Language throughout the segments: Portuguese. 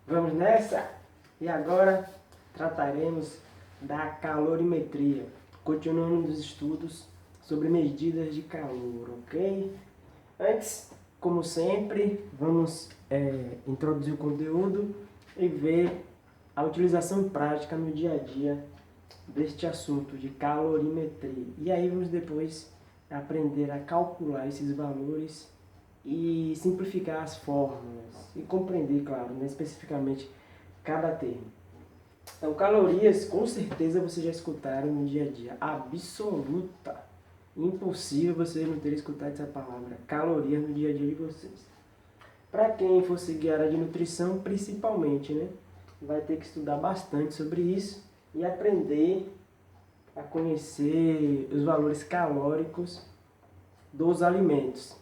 Vamos nessa? E agora trataremos da calorimetria, continuando os estudos sobre medidas de calor, ok? Antes, como sempre, vamos introduzir o conteúdo e ver a utilização prática no dia a dia deste assunto de calorimetria. E aí vamos depois aprender a calcular esses valores e simplificar as fórmulas e compreender, claro, né, especificamente cada termo. Então, calorias, com certeza vocês já escutaram no dia a dia. Absoluta. Impossível vocês não terem escutado essa palavra, calorias, no dia a dia de vocês. Para quem for seguir a área de nutrição, principalmente, né, vai ter que estudar bastante sobre isso e aprender a conhecer os valores calóricos dos alimentos.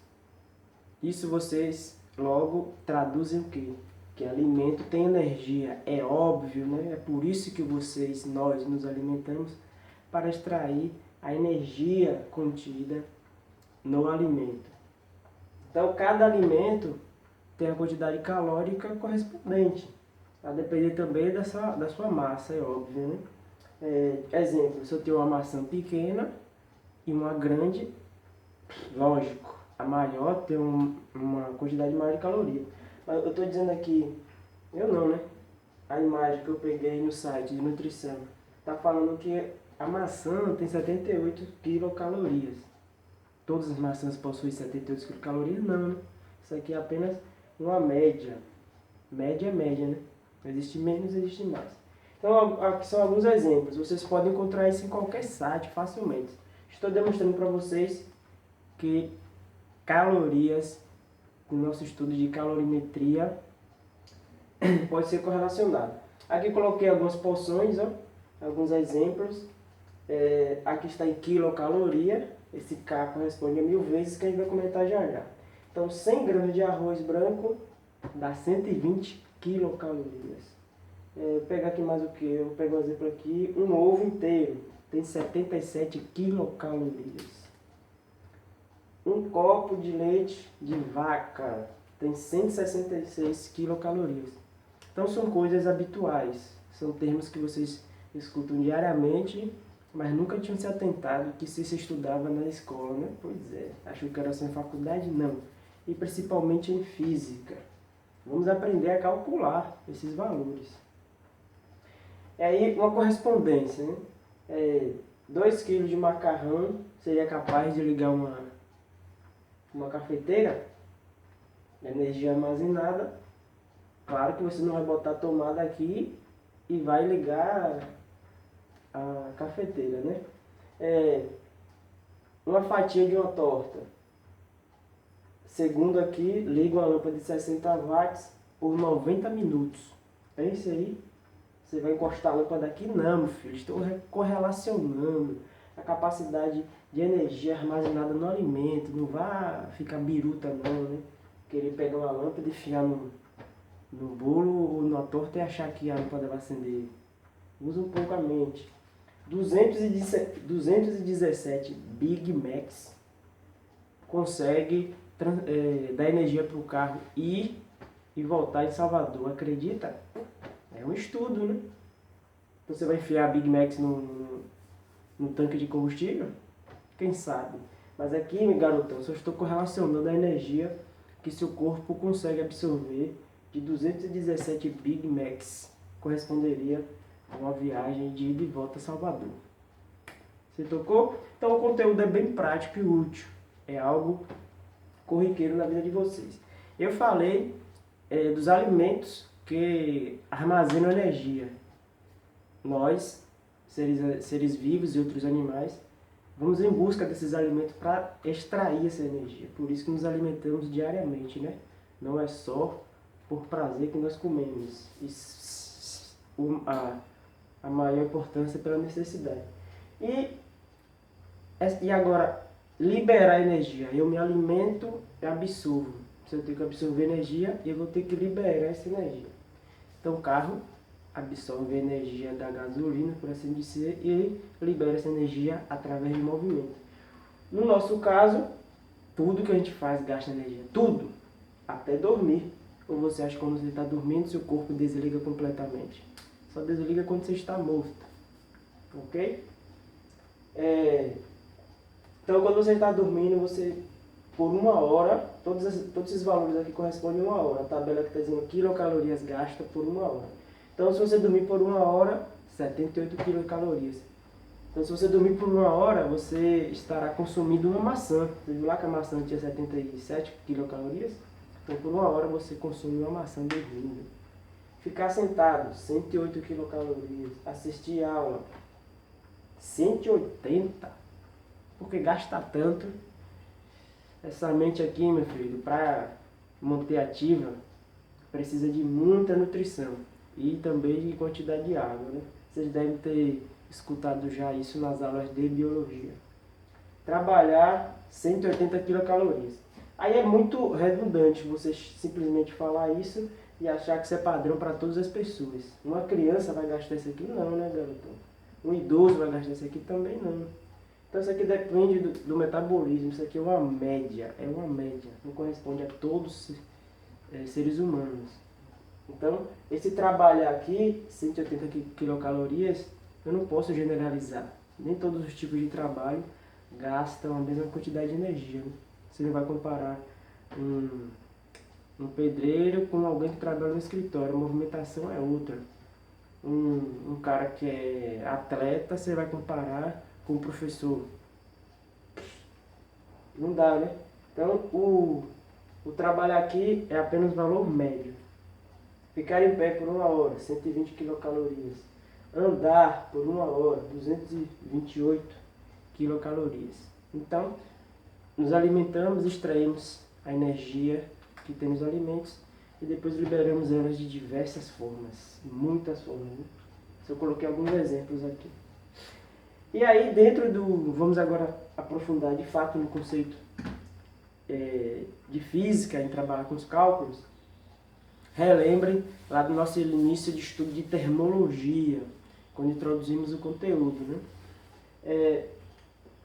Isso vocês logo traduzem o quê? Que alimento tem energia, é óbvio, né? É por isso que nós nos alimentamos, para extrair a energia contida no alimento. Então, cada alimento tem a quantidade calórica correspondente, a depender também da sua massa, é óbvio, né? Exemplo, se eu tenho uma maçã pequena e uma grande, lógico, a maior tem uma quantidade maior de caloria. Mas eu estou dizendo aqui, eu não, né? A imagem que eu peguei no site de nutrição está falando que a maçã tem 78 quilocalorias. Todas as maçãs possuem 78 quilocalorias? Não, né? Isso aqui é apenas uma média. Média é média, né? Existe menos, existe mais. Então, aqui são alguns exemplos. Vocês podem encontrar isso em qualquer site facilmente. Estou demonstrando para vocês que calorias, no nosso estudo de calorimetria, pode ser correlacionado. Aqui coloquei algumas porções, ó, alguns exemplos. Aqui está em quilocaloria. Esse K corresponde a 1000 vezes, que a gente vai comentar já já. Então, 100 gramas de arroz branco dá 120 quilocalorias. Vou pegar aqui mais o que? Eu vou pegar um exemplo aqui. Um ovo inteiro tem 77 quilocalorias. Um copo de leite de vaca tem 166 quilocalorias. Então são coisas habituais, são termos que vocês escutam diariamente, mas nunca tinham se atentado que se estudava na escola, né? Pois é, achou que era só em faculdade? Não. E principalmente em física. Vamos aprender a calcular esses valores. E aí uma correspondência, né? 2 kg de macarrão seria capaz de ligar uma cafeteira, energia armazenada. Claro que você não vai botar a tomada aqui e vai ligar a cafeteira, né? Uma fatia de uma torta. Segundo aqui, liga uma lâmpada de 60 watts por 90 minutos. É isso aí? Você vai encostar a lâmpada aqui? Não, meu filho. Estou correlacionando a capacidade de energia armazenada no alimento. Não vá ficar biruta não, né? Querer pegar uma lâmpada e enfiar no bolo ou na torta e achar que a lâmpada vai acender. Usa um pouco a mente. 217 Big Macs consegue dar energia para o carro ir e voltar em Salvador. Acredita? É um estudo, né? Você vai enfiar Big Macs no tanque de combustível? Quem sabe? Mas aqui, meu garotão, só estou correlacionando a energia que seu corpo consegue absorver de 217 Big Macs. Corresponderia a uma viagem de ida e volta a Salvador. Você tocou? Então o conteúdo é bem prático e útil. É algo corriqueiro na vida de vocês. Eu falei dos alimentos que armazenam energia. Nós, seres vivos e outros animais, vamos em busca desses alimentos para extrair essa energia. Por isso que nos alimentamos diariamente, né? Não é só por prazer que nós comemos. A maior importância é pela necessidade. E agora, liberar energia. Eu me alimento e absorvo. Se eu tenho que absorver energia, eu vou ter que liberar essa energia. Então o carro absorve a energia da gasolina, por assim dizer, e libera essa energia através de movimento. No nosso caso, tudo que a gente faz gasta energia. Tudo. Até dormir. Ou você acha que quando você está dormindo, seu corpo desliga completamente? Só desliga quando você está morto. Ok? Então, quando você está dormindo, você, por uma hora, todos esses valores aqui correspondem a uma hora. A tabela que está dizendo quilocalorias gasta por uma hora. Então, se você dormir por uma hora, 78 quilocalorias. Então, se você dormir por uma hora, você estará consumindo uma maçã. Você viu lá que a maçã tinha 77 quilocalorias? Então, por uma hora, você consome uma maçã dormindo. Ficar sentado, 108 quilocalorias. Assistir aula, 180. Porque gasta tanto. Essa mente aqui, meu filho, para manter ativa, precisa de muita nutrição. E também de quantidade de água, né? Vocês devem ter escutado já isso nas aulas de biologia. Trabalhar 180 quilocalorias. Aí é muito redundante você simplesmente falar isso e achar que isso é padrão para todas as pessoas. Uma criança vai gastar isso aqui? Não, né, garotão? Um idoso vai gastar isso aqui? Também não. Então isso aqui depende do metabolismo, isso aqui é uma média, não corresponde a todos os seres humanos. Então, esse trabalhar aqui, 180 quilocalorias, eu não posso generalizar. Nem todos os tipos de trabalho gastam a mesma quantidade de energia. Né? Você não vai comparar um pedreiro com alguém que trabalha no escritório, a movimentação é outra. Um cara que é atleta, você vai comparar com o professor. Não dá, né? Então, o trabalho aqui é apenas valor médio. Ficar em pé por uma hora, 120 quilocalorias. Andar por uma hora, 228 quilocalorias. Então, nos alimentamos, extraímos a energia que tem nos alimentos e depois liberamos elas de diversas formas, muitas formas. Né? Eu coloquei alguns exemplos aqui. E aí, vamos agora aprofundar de fato no conceito de física, em trabalhar com os cálculos. Relembrem lá do nosso início de estudo de termologia, quando introduzimos o conteúdo. Né?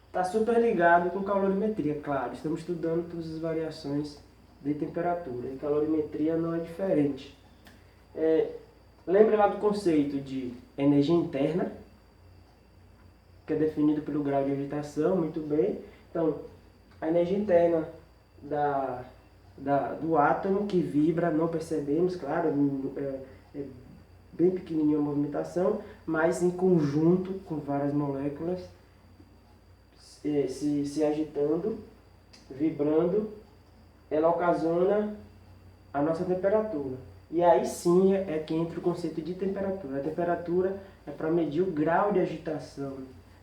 Está super ligado com calorimetria, claro. Estamos estudando todas as variações de temperatura. E calorimetria não é diferente. Lembre lá do conceito de energia interna, que é definido pelo grau de agitação, muito bem. Então, a energia interna do átomo que vibra, não percebemos, claro, é bem pequenininha a movimentação, mas em conjunto com várias moléculas se agitando, vibrando, ela ocasiona a nossa temperatura. E aí sim é que entra o conceito de temperatura. A temperatura é para medir o grau de agitação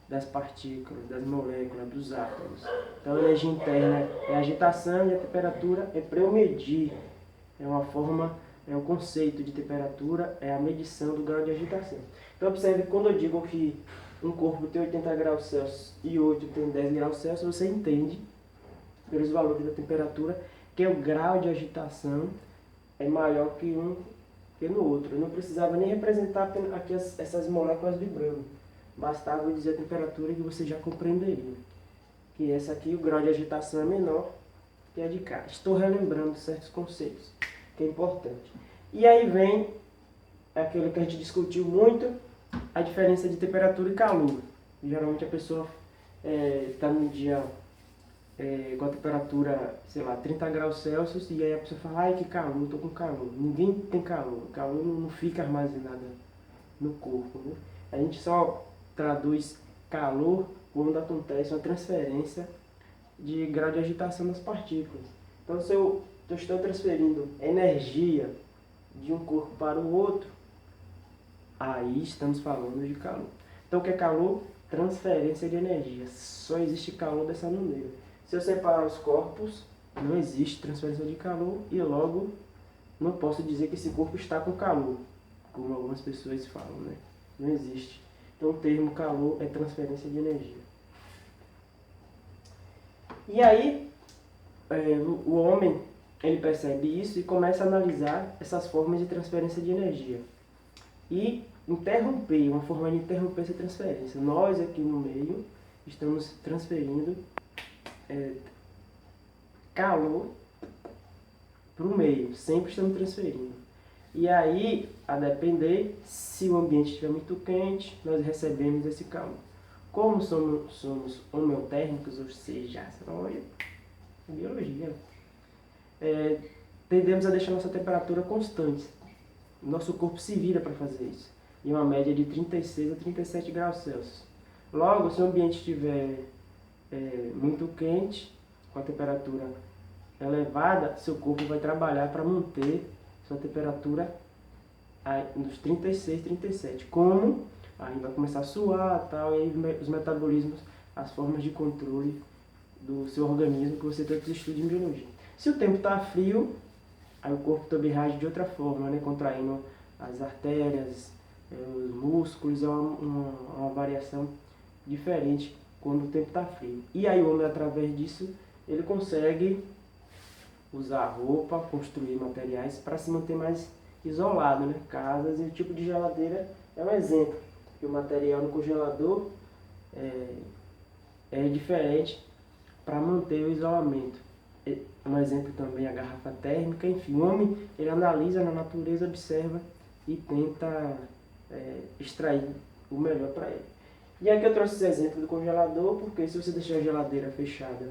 das partículas, das moléculas, dos átomos. Então a energia interna é a agitação e a temperatura é para eu medir. O conceito de temperatura é a medição do grau de agitação. Então observe que quando eu digo que um corpo tem 80 graus Celsius e outro tem 10 graus Celsius, você entende, pelos valores da temperatura, que o grau de agitação é maior que no outro. Eu não precisava nem representar aqui essas moléculas vibrando. Bastava dizer a temperatura que você já compreenderia. Que essa aqui, o grau de agitação é menor que a de cá. Estou relembrando certos conceitos, que é importante. E aí vem aquilo que a gente discutiu muito, a diferença de temperatura e calor. Geralmente a pessoa está num dia com a temperatura, sei lá, 30 graus Celsius, e aí a pessoa fala, ai que calor, estou com calor. Ninguém tem calor, o calor não fica armazenado no corpo. Né? A gente só traduz calor quando acontece uma transferência de grau de agitação das partículas. Então, se eu estou transferindo energia de um corpo para o outro, aí estamos falando de calor. Então, o que é calor? Transferência de energia. Só existe calor dessa maneira. Se eu separar os corpos, não existe transferência de calor e logo não posso dizer que esse corpo está com calor, como algumas pessoas falam, né? Não existe. Então, o termo calor é transferência de energia. E aí, o homem, ele percebe isso e começa a analisar essas formas de transferência de energia. E uma forma de interromper essa transferência. Nós aqui no meio estamos transferindo calor para o meio, sempre estamos transferindo. E aí, a depender, se o ambiente estiver muito quente, nós recebemos esse calor. Como somos homeotérmicos, ou seja, olha, biologia, tendemos a deixar nossa temperatura constante. Nosso corpo se vira para fazer isso, em uma média de 36 a 37 graus Celsius. Logo, se o ambiente estiver muito quente, com a temperatura elevada, seu corpo vai trabalhar para manter sua temperatura nos 36, 37. Como? Aí vai começar a suar, tal, e aí os metabolismos, as formas de controle do seu organismo que você tanto estuda em biologia. Se o tempo está frio, aí o corpo também reage de outra forma, né? Contraindo as artérias, os músculos, é uma variação diferente quando o tempo está frio. E aí o homem, através disso, ele consegue usar roupa, construir materiais para se manter mais isolado, né? Casas, e o tipo de geladeira é um exemplo. Que o material no congelador é diferente para manter o isolamento. Um exemplo também a garrafa térmica, enfim, o homem ele analisa na natureza, observa e tenta extrair o melhor para ele. E aqui eu trouxe esse exemplo do congelador, porque se você deixar a geladeira fechada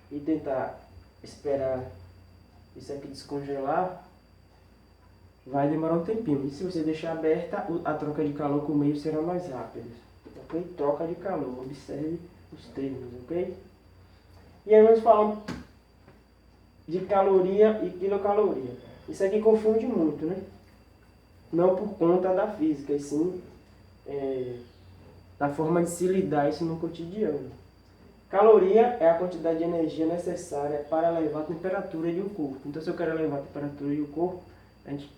e tentar esperar isso aqui descongelar, vai demorar um tempinho. E se você deixar aberta, a troca de calor com o meio será mais rápida. Ok? Troca de calor, observe os termos, ok? E aí nós falamos de caloria e quilocaloria. Isso aqui confunde muito, né? Não por conta da física, e sim da forma de se lidar isso no cotidiano. Caloria é a quantidade de energia necessária para elevar a temperatura de um corpo. Então, se eu quero elevar a temperatura de um corpo, a gente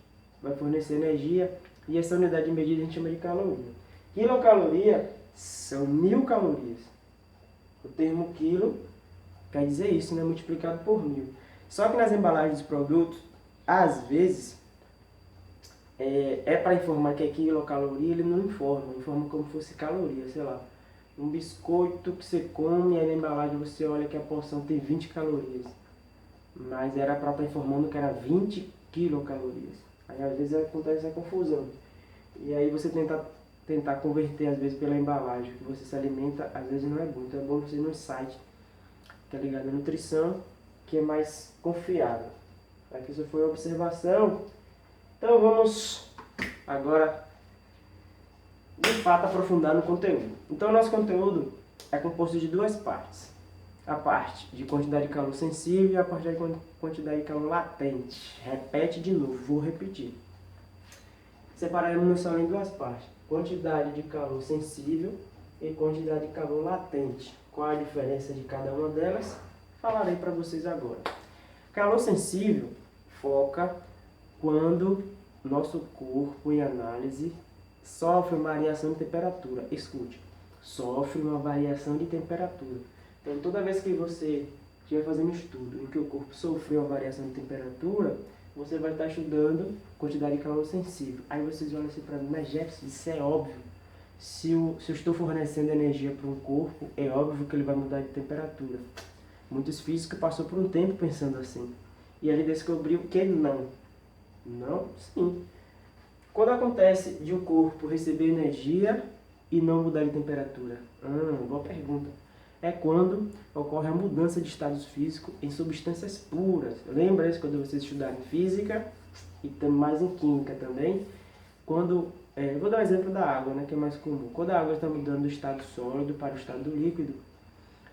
vai fornecer energia e essa unidade de medida a gente chama de caloria. Quilocaloria são 1000 calorias. O termo quilo quer dizer isso, né? Multiplicado por 1000. Só que nas embalagens dos produtos, às vezes, para informar que é quilocaloria, ele não informa como se fosse caloria, sei lá. Um biscoito que você come, aí na embalagem você olha que a porção tem 20 calorias. Mas era para estar informando que era 20 quilocalorias. Aí às vezes acontece essa confusão. E aí você tentar converter às vezes pela embalagem que você se alimenta, às vezes não é bom. Então é bom você ir no site que é ligado à nutrição, que é mais confiável. Aqui isso foi uma observação. Então vamos agora de fato aprofundar no conteúdo. Então o nosso conteúdo é composto de duas partes. A parte de quantidade de calor sensível e a parte de quantidade de calor latente. Repete de novo, vou repetir. Separaremos nossa aula em duas partes. Quantidade de calor sensível e quantidade de calor latente. Qual a diferença de cada uma delas? Falarei para vocês agora. Calor sensível foca quando nosso corpo, em análise, sofre uma variação de temperatura. Escute, sofre uma variação de temperatura. Então, toda vez que você estiver fazendo estudo em que o corpo sofreu uma variação de temperatura, você vai estar estudando quantidade de calor sensível. Aí vocês olham assim para mim, mas Jefferson, isso é óbvio. Se eu estou fornecendo energia para um corpo, é óbvio que ele vai mudar de temperatura. Muitos físicos passaram por um tempo pensando assim. E ele descobriu que não. Não? Sim. Quando acontece de um corpo receber energia e não mudar de temperatura? Boa pergunta. É quando ocorre a mudança de estados físicos em substâncias puras. Lembra isso quando vocês estudaram física e mais em química também? Quando, vou dar um exemplo da água, né, que é mais comum. Quando a água está mudando do estado sólido para o estado líquido,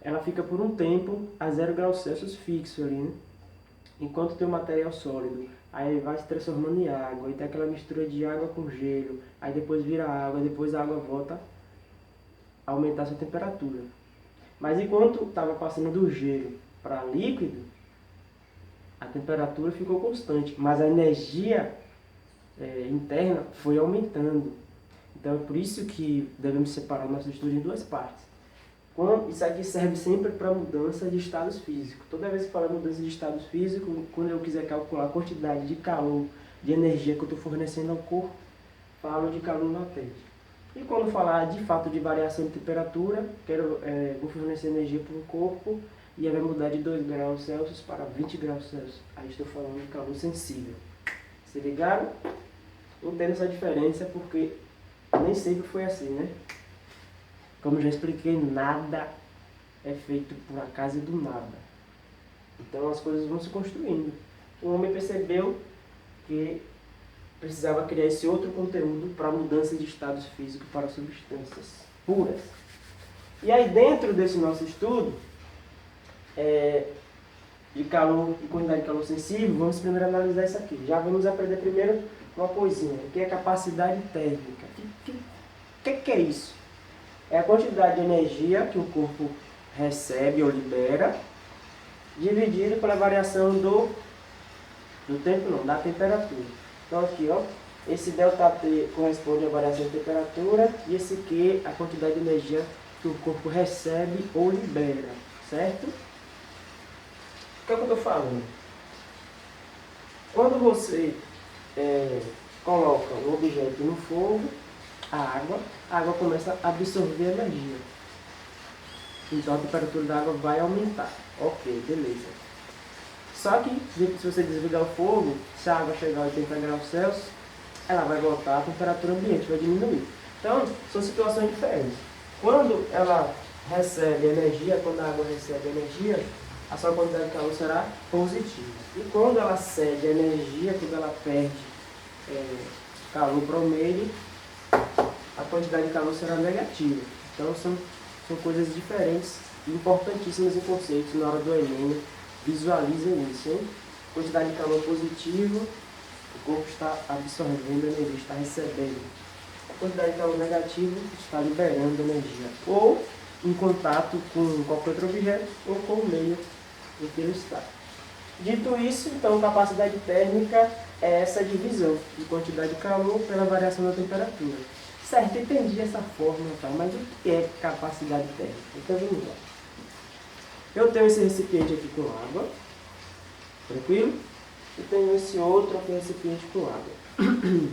ela fica por um tempo a 0 graus Celsius fixo ali, né? Enquanto tem o material sólido, aí vai se transformando em água, e tem aquela mistura de água com gelo, aí depois vira água, depois a água volta a aumentar a sua temperatura. Mas enquanto estava passando do gelo para líquido, a temperatura ficou constante, mas a energia interna foi aumentando. Então é por isso que devemos separar o nosso estudo em duas partes. Isso aqui serve sempre para mudança de estados físicos. Toda vez que falar mudança de estados físicos, quando eu quiser calcular a quantidade de calor, de energia que eu estou fornecendo ao corpo, falo de calor latente. E quando falar de fato de variação de temperatura, vou fornecer energia para o corpo, e aí vai mudar de 2 graus Celsius para 20 graus Celsius. Aí estou falando de calor sensível. Se ligaram? Entendo essa diferença porque nem sempre foi assim, né? Como já expliquei, nada é feito por acaso e do nada. Então as coisas vão se construindo. O homem percebeu que precisava criar esse outro conteúdo para mudança de estados físicos para substâncias puras. E aí dentro desse nosso estudo de calor e quantidade de calor sensível, vamos primeiro analisar isso aqui. Já vamos aprender primeiro uma coisinha, que é a capacidade térmica. O que é isso? É a quantidade de energia que o corpo recebe ou libera, dividido pela variação do tempo não, da temperatura. Então aqui, ó, esse ΔT corresponde à variação de temperatura e esse Q a quantidade de energia que o corpo recebe ou libera, certo? O que é que eu estou falando? Quando você coloca um objeto no fogo, a água começa a absorver energia. Então a temperatura da água vai aumentar. Ok, beleza. Só que se você desligar o fogo, se a água chegar a 80 graus Celsius, ela vai voltar, a temperatura ambiente vai diminuir. Então, são situações diferentes. Quando ela recebe energia, quando a água recebe energia, a sua quantidade de calor será positiva. E quando ela cede energia, quando ela perde calor para o meio, a quantidade de calor será negativa. Então, são coisas diferentes e importantíssimas em conceitos na hora do Enem. Visualizem isso, hein? Quantidade de calor positivo, o corpo está absorvendo energia, está recebendo. A quantidade de calor negativo está liberando energia. Ou em contato com qualquer outro objeto ou com o meio em que ele está. Dito isso, então, capacidade térmica é essa divisão de quantidade de calor pela variação da temperatura. Certo, entendi essa fórmula, tá? Mas o que é capacidade térmica? Então vamos lá. Eu tenho esse recipiente aqui com água, tranquilo? E tenho esse outro aqui recipiente com água.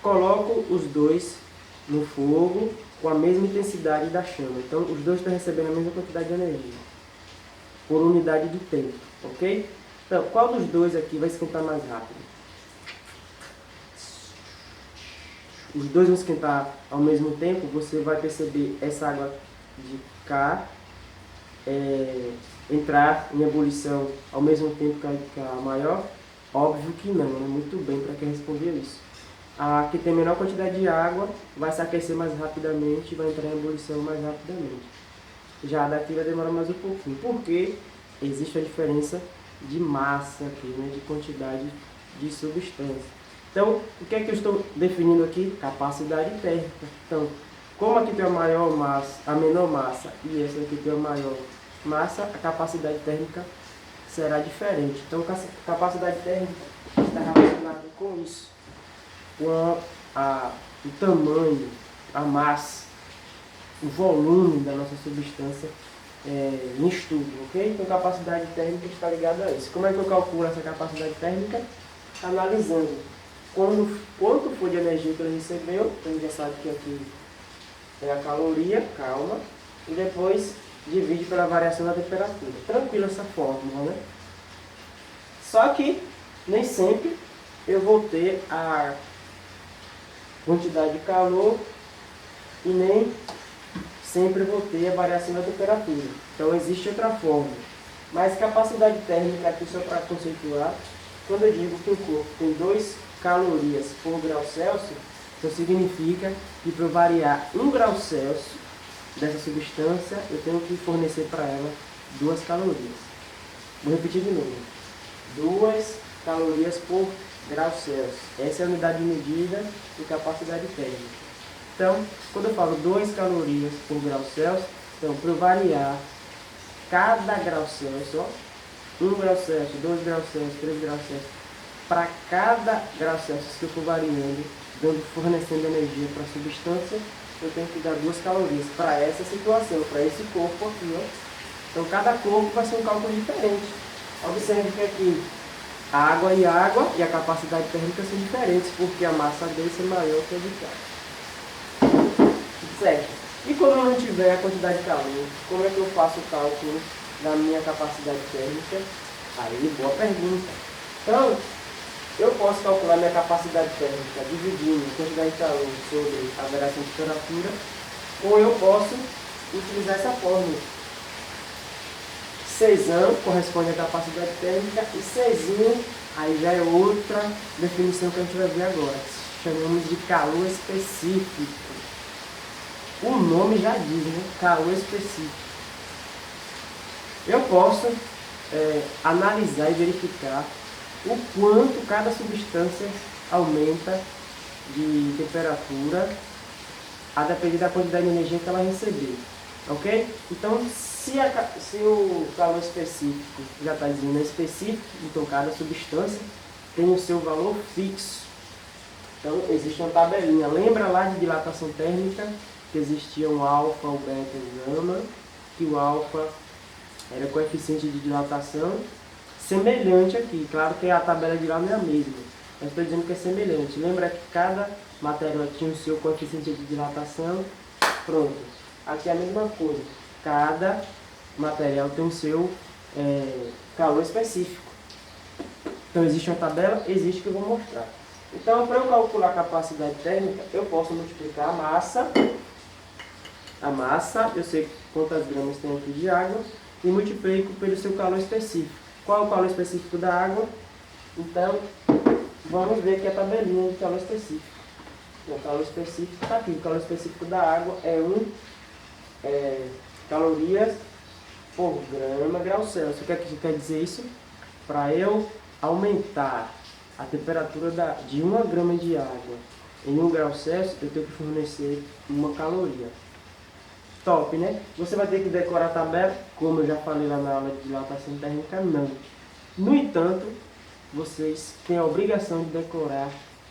Coloco os dois no fogo com a mesma intensidade da chama. Então os dois estão recebendo a mesma quantidade de energia por unidade de tempo, ok? Então qual dos dois aqui vai esquentar mais rápido? Os dois vão esquentar ao mesmo tempo. Você vai perceber essa água de cá entrar em ebulição ao mesmo tempo que a maior? Óbvio que não, né? Muito bem para quem respondeu isso. A que tem menor quantidade de água vai se aquecer mais rapidamente e vai entrar em ebulição mais rapidamente. Já a daqui vai demorar mais um pouquinho, porque existe a diferença de massa aqui, né? De quantidade de substância. Então, o que é que eu estou definindo aqui? Capacidade térmica. Então, como aqui tem a menor massa e essa aqui tem a maior massa, a capacidade térmica será diferente. Então, a capacidade térmica está relacionada com isso, com o tamanho, a massa, o volume da nossa substância em estudo, ok? Então, capacidade térmica está ligada a isso. Como é que eu calculo essa capacidade térmica? Analisando quanto foi de energia que ele recebeu. Então, a gente já sabe que aqui é a caloria, calma, e depois divide pela variação da temperatura. Tranquilo essa fórmula, né? Só que nem sempre eu vou ter a quantidade de calor e nem sempre vou ter a variação da temperatura. Então existe outra fórmula. Mas capacidade térmica aqui, só para conceituar, quando eu digo que o corpo tem 2 calorias por grau Celsius, então significa que para eu variar 1 grau Celsius dessa substância, eu tenho que fornecer para ela 2 calorias. Vou repetir de novo. 2 calorias por grau Celsius. Essa é a unidade de medida de capacidade térmica. Então, quando eu falo 2 calorias por grau Celsius, então para eu variar cada grau Celsius, ó, 1 grau Celsius, 2 graus Celsius, 3 graus Celsius, para cada grau Celsius que eu for variando, fornecendo energia para a substância, eu tenho que dar 2 calorias para essa situação, para esse corpo aqui, ó. Então cada corpo vai ser um cálculo diferente. Observe que aqui água e a capacidade térmica são diferentes, porque a massa desse é maior que a de cá. Certo? E quando eu não tiver a quantidade de calor, como é que eu faço o cálculo da minha capacidade térmica? Aí, boa pergunta. Então, eu posso calcular minha capacidade térmica dividindo a quantidade de calor sobre a variação de temperatura, ou eu posso utilizar essa fórmula. 6 corresponde à capacidade térmica e 6 aí já é outra definição que a gente vai ver agora. Chamamos de calor específico. O nome já diz, né? Calor específico. Eu posso analisar e verificar o quanto cada substância aumenta de temperatura a depender da quantidade de energia que ela receber. Ok? Então, se o calor específico já está dizendo específico, então cada substância tem o seu valor fixo. Então, existe uma tabelinha. Lembra lá de dilatação térmica, que existia um alfa, o beta e o gama, que o alfa era coeficiente de dilatação, semelhante aqui. Claro que a tabela de lá não é a mesma, mas estou dizendo que é semelhante. Lembra que cada matéria tinha o seu coeficiente de dilatação? Pronto. Aqui é a mesma coisa. Cada material tem o seu calor específico. Então, existe uma tabela? Existe, que eu vou mostrar. Então, para eu calcular a capacidade térmica, eu posso multiplicar a massa. A massa, eu sei quantas gramas tem aqui de água, e multiplico pelo seu calor específico. Qual é o calor específico da água? Então, vamos ver aqui a tabelinha de calor específico. O calor específico está aqui. O calor específico da água é 1 calorias por grama grau Celsius. O que é que quer dizer isso? Para eu aumentar a temperatura de 1 grama de água em 1 grau Celsius, eu tenho que fornecer 1 caloria. Top, né? Você vai ter que decorar a tabela, como eu já falei lá na aula de dilatação térmica, não. No entanto, vocês têm a obrigação de decorar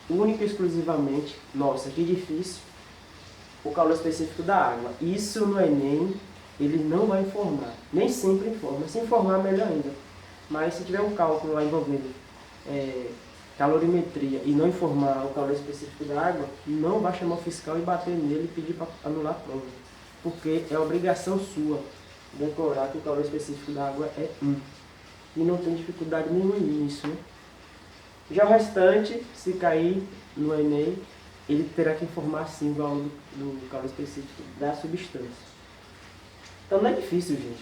única e exclusivamente, nossa, que difícil, o calor específico da água. Isso no Enem, ele não vai informar, nem sempre informa. Se informar, melhor ainda. Mas se tiver um cálculo lá envolvendo calorimetria e não informar o calor específico da água, não vai chamar o fiscal e bater nele e pedir para anular a prova. Porque é obrigação sua decorar que o calor específico da água é 1. E não tem dificuldade nenhuma nisso, né? Já o restante, se cair no Enem, ele terá que informar sim o valor do calor específico da substância. Então não é difícil, gente.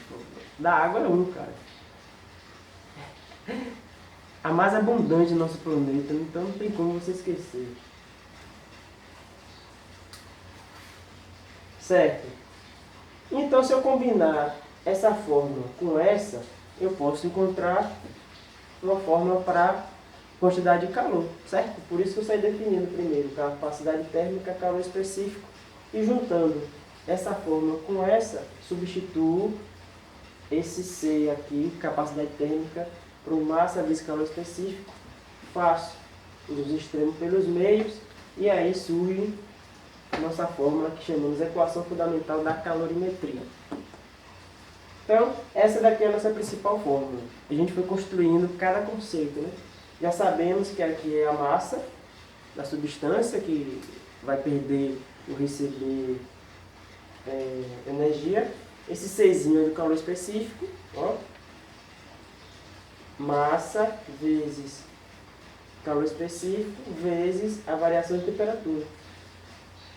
Da água é 1, cara. A mais abundante do nosso planeta, então não tem como você esquecer. Certo? Então, se eu combinar essa fórmula com essa, eu posso encontrar uma fórmula para quantidade de calor, certo? Por isso que eu saí definindo primeiro capacidade térmica, calor específico, e juntando essa fórmula com essa, substituo esse C aqui, capacidade térmica, para o massa vezes calor específico, faço os extremos pelos meios, e aí surge nossa fórmula que chamamos de equação fundamental da calorimetria. Então, essa daqui é a nossa principal fórmula. A gente foi construindo cada conceito, né? Já sabemos que aqui é a massa da substância que vai perder ou receber energia. Esse Czinho é do calor específico, ó. Massa vezes calor específico vezes a variação de temperatura.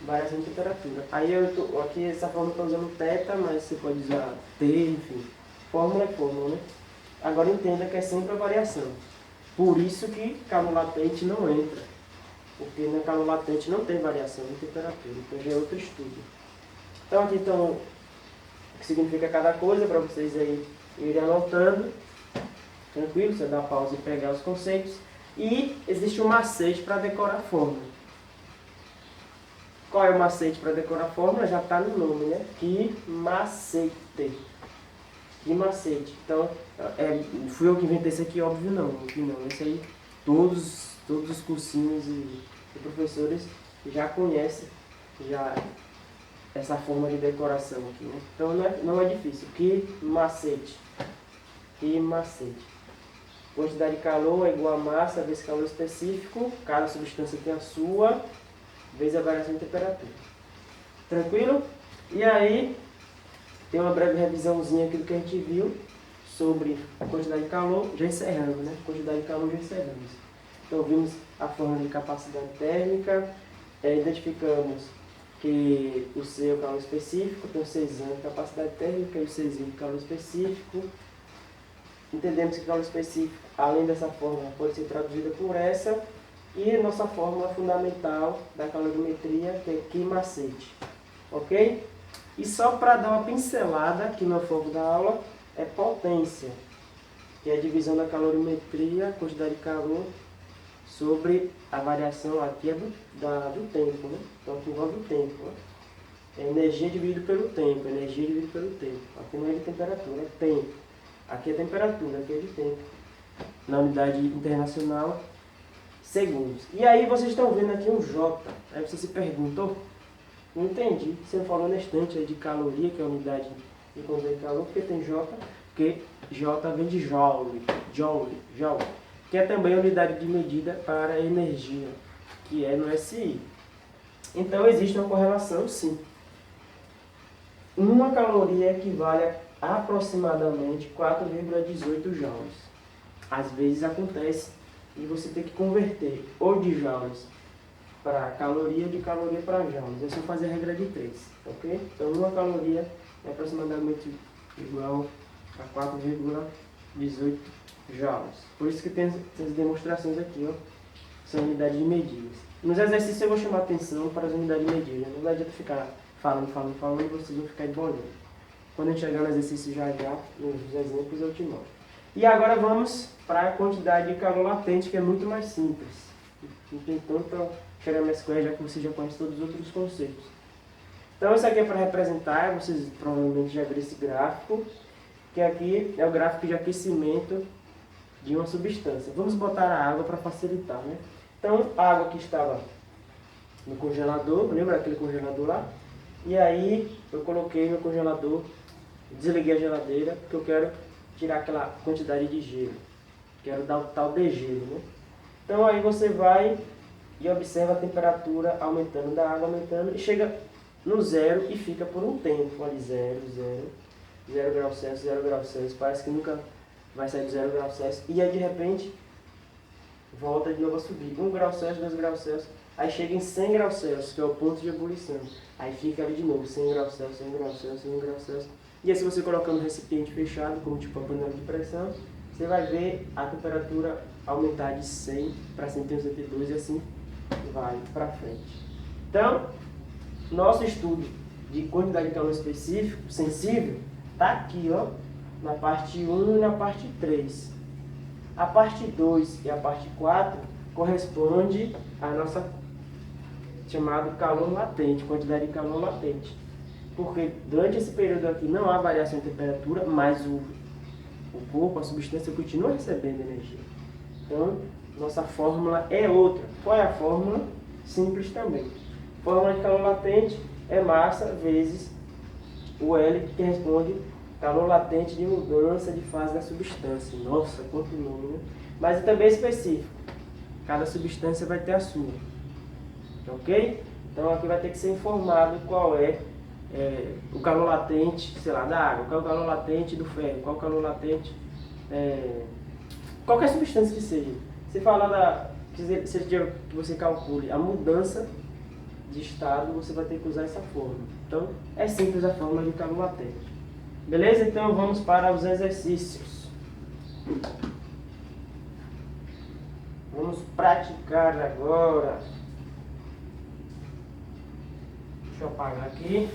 Variação de temperatura. Aí aqui essa fórmula está usando θ, mas você pode usar T, enfim. Fórmula é fórmula, né? Agora entenda que é sempre a variação. Por isso que calor latente não entra. Porque no calor latente não tem variação de temperatura. Então já é outro estudo. Então aqui estão o que significa cada coisa, para vocês aí irem anotando. Tranquilo? Você dá pausa e pegar os conceitos. E existe um macete para decorar a fórmula. Qual é o macete para decorar a fórmula? Já está no nome, né? Que macete. Que macete. Então, fui eu que inventei isso aqui? Óbvio não. Isso aí, todos os cursinhos e professores já conhecem essa forma de decoração aqui, né? Então, não é difícil. Que macete. Que macete. Quantidade de calor é igual a massa vezes calor específico. Cada substância tem a sua, vezes a variação de temperatura. Tranquilo? E aí, tem uma breve revisãozinha aqui do que a gente viu. sobre a quantidade de calor, já encerramos, né? Quantidade de calor já encerramos. Então vimos a forma de capacidade térmica, identificamos que o C é o calor específico, tem o Czinho de capacidade térmica e o Czinho de calor específico. Entendemos que o calor específico, além dessa fórmula, pode ser traduzida por essa, e nossa fórmula fundamental da calorimetria, que é Q-macete. Ok? E só para dar uma pincelada aqui no foco da aula, é potência, que é a divisão da calorimetria, quantidade de calor, sobre a variação aqui é do tempo, né? Então aqui envolve o tempo, né? É energia dividido pelo tempo, energia dividido pelo tempo. Aqui não é de temperatura, é tempo. Aqui é temperatura, aqui é de tempo. Na unidade internacional, segundos. E aí vocês estão vendo aqui um J. Aí você se perguntou, não entendi. Você falou na estante aí de caloria, que é a unidade de consumo de calor, porque tem J, porque J vem de joule, que é também a unidade de medida para energia, que é no SI. Então existe uma correlação, sim. Uma caloria equivale a aproximadamente 4,18 joules. Às vezes acontece e você tem que converter ou de joules para caloria, de caloria para joules. É só fazer a regra de 3, ok? Então uma caloria é aproximadamente igual a 4,18 joules. Por isso que tem essas demonstrações aqui, ó, são unidades de medidas. Nos exercícios eu vou chamar atenção para as unidades de medida. Não adianta ficar falando e vocês vão ficar embolando. Quando a gente chegar no exercício já, nos exemplos eu te mostro. E agora vamos para a quantidade de calor latente, que é muito mais simples. Não tem tanto XMSQL, já que você já conhece todos os outros conceitos. Então isso aqui é para representar, vocês provavelmente já viram esse gráfico, que aqui é o gráfico de aquecimento de uma substância. Vamos botar a água para facilitar, né? Então a água que estava no congelador, lembra aquele congelador lá? E aí eu coloquei no congelador, desliguei a geladeira, porque eu quero tirar aquela quantidade de gelo. Quero dar o tal degelo, né? Então aí você vai e observa a temperatura aumentando da água, aumentando, e chega no zero e fica por um tempo ali, 0 graus Celsius, 0 graus Celsius, parece que nunca vai sair do 0 graus Celsius, e aí de repente volta de novo a subir, 1 grau Celsius, 2 graus Celsius, aí chega em 100 graus Celsius, que é o ponto de ebulição, aí fica ali de novo, 100 graus Celsius, 100 graus Celsius, 100 graus Celsius, e aí se você colocar no recipiente fechado, como tipo a panela de pressão, você vai ver a temperatura aumentar de 100 para 101, 102 e assim vai para frente. Então, nosso estudo de quantidade de calor específico, sensível, está aqui, ó, na parte 1 e na parte 3. A parte 2 e a parte 4 corresponde à nossa chamado calor latente, quantidade de calor latente. Porque durante esse período aqui não há variação de temperatura, mas o corpo, a substância continua recebendo energia. Então, nossa fórmula é outra. Qual é a fórmula? Simples também. Fórmula de calor latente é massa vezes o L, que corresponde calor latente de mudança de fase da substância. Nossa, quanto nome, né? Mas é também específico. Cada substância vai ter a sua. Ok? Então aqui vai ter que ser informado qual é o calor latente, sei lá, da água, qual é o calor latente do ferro, qual é o calor latente, qualquer substância que seja. Se falar se que você calcule a mudança de estado, você vai ter que usar essa fórmula. Então, é simples a fórmula de calor latente. Beleza? Então, vamos para os exercícios. Vamos praticar agora. Deixa eu apagar aqui.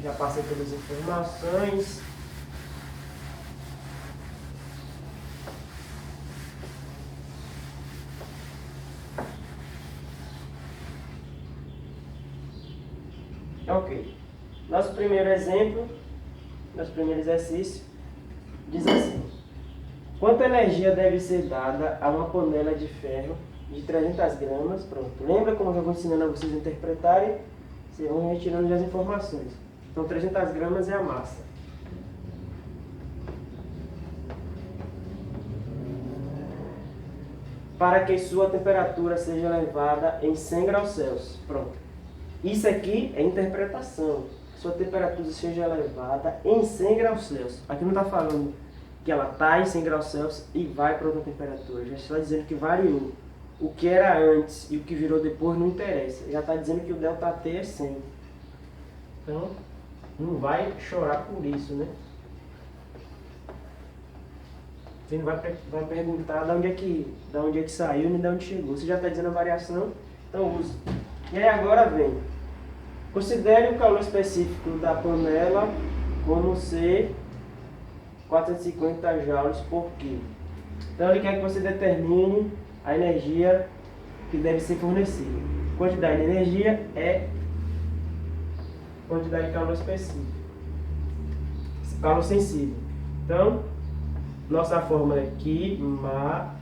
Já passei todas as informações. Ok. Nosso primeiro exemplo, nosso primeiro exercício, diz assim: quanta energia deve ser dada a uma panela de ferro de 300 gramas? Pronto. Lembra como eu já vou ensinando a vocês a interpretarem? Vocês vão retirando as informações. Então, 300 gramas é a massa. Para que sua temperatura seja elevada em 100 graus Celsius. Pronto. Isso aqui é interpretação. sua temperatura seja elevada em 100 graus Celsius. Aqui não está falando que ela está em 100 graus Celsius e vai para outra temperatura. Já está dizendo que variou. O que era antes e o que virou depois não interessa. Já está dizendo que o ΔT é 100. Então, não vai chorar por isso, né? Você não vai perguntar de onde é que saiu nem de onde chegou. Você já está dizendo a variação, então use. E aí agora vem. Considere o calor específico da panela como ser 450 joules por quilo. Então ele quer que você determine a energia que deve ser fornecida. Quantidade de energia é quantidade de calor específico. Calor sensível. Então, nossa fórmula é QMACT.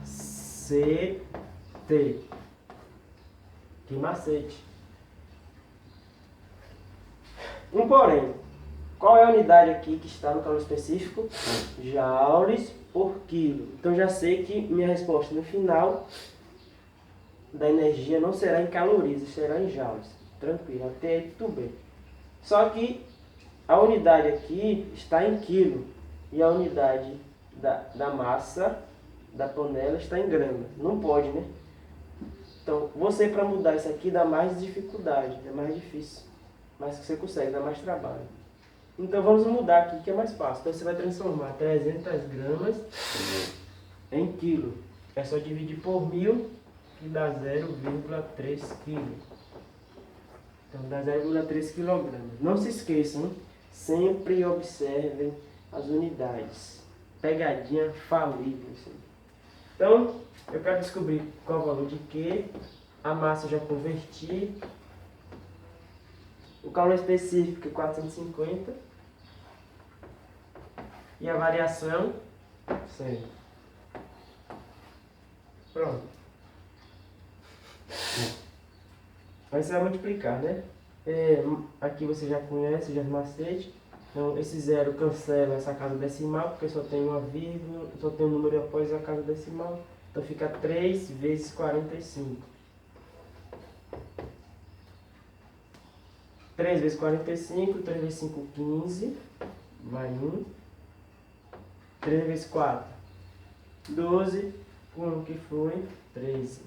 Que macete. Um porém, qual é a unidade aqui que está no calor específico? Joules por quilo. Então já sei que minha resposta no final da energia não será em calorias, será em joules. Tranquilo, até aí tudo bem. Só que a unidade aqui está em quilo e a unidade da massa da panela está em gramas. Não pode, né? Então, você para mudar isso aqui dá mais dificuldade, é mais difícil. Mas você consegue, dá mais trabalho. Então vamos mudar aqui que é mais fácil. Então você vai transformar 300 gramas em quilo. É só dividir por 1000 que dá 0,3 kg. Então dá 0,3 kg. Não se esqueçam, sempre observem as unidades. Pegadinha falível. Então, eu quero descobrir qual é o valor de Q. A massa eu já converti. O calor específico é 450. E a variação, 100. Pronto. Aí você vai multiplicar, né? Aqui você já conhece, já é macete. Então, esse zero cancela essa casa decimal, porque só tem uma vírgula, só tem um número após a casa decimal. Então, fica 3 vezes 45. 3 vezes 45, 3 vezes 5, 15. Vai 1. 3 vezes 4, 12. 1 que foi 13.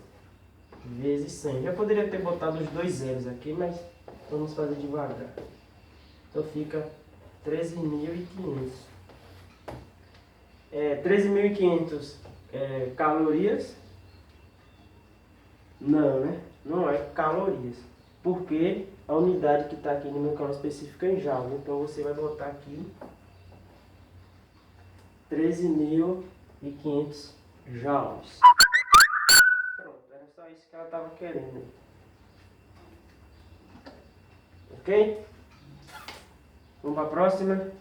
Vezes 100. Já poderia ter botado os dois zeros aqui, mas vamos fazer devagar. Então, fica 13.500. 13.500 calorias? Não, né? Não é calorias. Porque a unidade que está aqui no meu calor específico é em joules. Então você vai botar aqui 13.500 joules. Pronto, era só isso que ela estava querendo. Ok? Vamos para a próxima.